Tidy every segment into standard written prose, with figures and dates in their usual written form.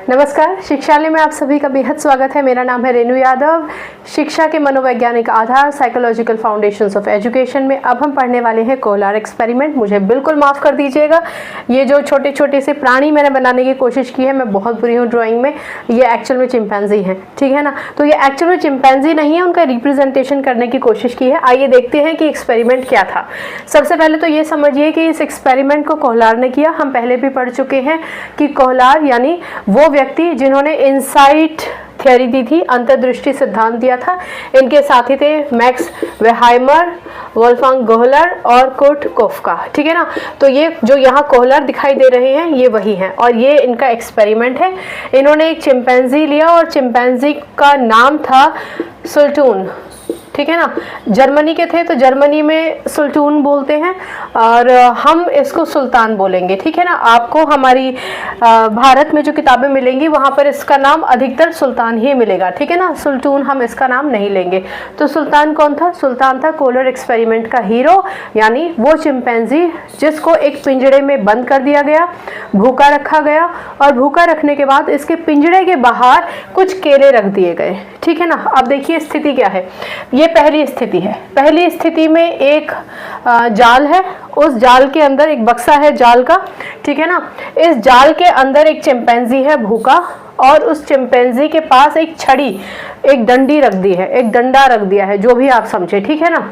नमस्कार, शिक्षालय में आप सभी का बेहद स्वागत है। मेरा नाम है रेणु यादव। शिक्षा के मनोवैज्ञानिक आधार साइकोलॉजिकल फाउंडेशंस ऑफ एजुकेशन में अब हम पढ़ने वाले हैं कोहलर एक्सपेरिमेंट। मुझे बिल्कुल माफ़ कर दीजिएगा, ये जो छोटे छोटे से प्राणी मैंने बनाने की कोशिश की है, मैं बहुत बुरी हूँ ड्राइंग में। ये एक्चुअल में चिंपैंजी हैं, ठीक है ना। तो ये एक्चुअल में चिंपैंजी नहीं है, उनका रिप्रेजेंटेशन करने की कोशिश की है। आइए देखते हैं कि एक्सपेरिमेंट क्या था। सबसे पहले तो ये समझिए कि इस एक्सपेरिमेंट को कोहलर ने किया। हम पहले भी पढ़ चुके हैं कि कोहलर यानी वो व्यक्ति जिन्होंने इनसाइट थ्योरी दी थी, अंतर्दृष्टि सिद्धांत दिया था। इनके साथी थे मैक्स वेहाइमर, वोल्फगांग कोहलर और कुर्ट कोफका, ठीक है ना। तो ये जो यहाँ कोहलर दिखाई दे रहे हैं ये वही हैं और ये इनका एक्सपेरिमेंट है। इन्होंने एक चिंपैंजी लिया और चिंपैंजी का नाम था सुल्टून, ठीक है ना। जर्मनी के थे तो जर्मनी में सुल्टून बोलते हैं और हम इसको सुल्तान बोलेंगे, ठीक है ना। आपको हमारी भारत में जो किताबें मिलेंगी वहाँ पर इसका नाम अधिकतर सुल्तान ही मिलेगा, ठीक है ना। सुल्टून हम इसका नाम नहीं लेंगे। तो सुल्तान कौन था? सुल्तान था कोहलर एक्सपेरिमेंट का हीरो, यानी वो चिंपैंजी जिसको एक पिंजड़े में बंद कर दिया गया, भूखा रखा गया और भूखा रखने के बाद इसके पिंजड़े के बाहर कुछ केले रख दिए गए, ठीक है ना। अब देखिए स्थिति क्या है। ये पहली स्थिति है। पहली स्थिति में एक जाल है, उस जाल के अंदर एक बक्सा है जाल का, ठीक है ना। इस जाल के अंदर एक चिंपैंजी है भूखा और उस चिंपैंजी के पास एक छड़ी, एक डंडी रख दी है, एक डंडा रख दिया है, जो भी आप समझे, ठीक है ना।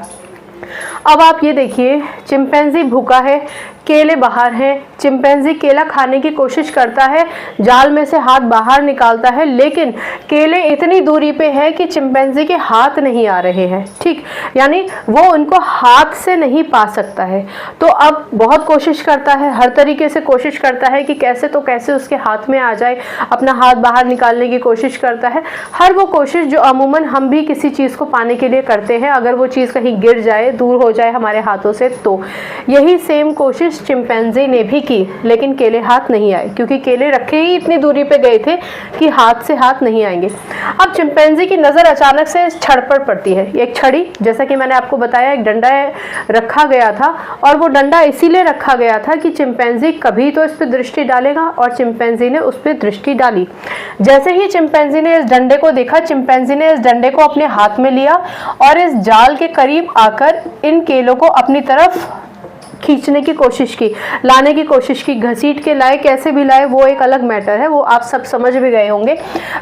अब आप ये देखिए, चिंपैंजी भूखा है, केले बाहर हैं। चिंपैंजी केला खाने की कोशिश करता है, जाल में से हाथ बाहर निकालता है, लेकिन केले इतनी दूरी पे है कि चिंपैंजी के हाथ नहीं आ रहे हैं, ठीक, यानी वो उनको हाथ से नहीं पा सकता है। तो अब बहुत कोशिश करता है, हर तरीके से कोशिश करता है कि कैसे तो कैसे उसके हाथ में आ जाए, अपना हाथ बाहर निकालने की कोशिश करता है। हर वो कोशिश जो अमूमन हम भी किसी चीज़ को पाने के लिए करते हैं, अगर वो चीज़ कहीं गिर जाए, दूर हो जाए हमारे हाथों से, तो यही सेम कोशिश चिंपैंजी ने भी की, लेकिन केले हाथ नहीं आए, क्योंकि केले रखे ही इतनी दूरी पे गए थे कि हाथ से हाथ नहीं आएंगे। अब चिंपैंजी की नज़र अचानक से इस छड़ पर पड़ती है। एक छड़ी, जैसा कि मैंने आपको बताया, एक डंडा रखा गया था और वो डंडा इसीलिए रखा गया था कि चिंपैंजी कभी तो इस पर दृष्टि डालेगा, और चिंपैंजी ने उस पर दृष्टि डाली। जैसे ही चिंपैंजी ने इस डंडे को देखा, चिंपैंजी ने इस डंडे को अपने हाथ में लिया और इस जाल के करीब आकर इन केलों को अपनी तरफ खींचने की कोशिश की, लाने की कोशिश की। घसीट के लाए, कैसे भी लाए वो एक अलग मैटर है, वो आप सब समझ भी गए होंगे।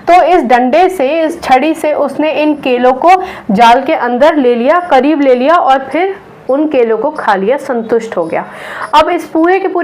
तो इस डंडे से, इस छड़ी से उसने इन केलों को जाल के अंदर ले लिया, करीब ले लिया और फिर उन केलों को खा लिया, संतुष्ट हो गया। अब इस पूरे के पूरे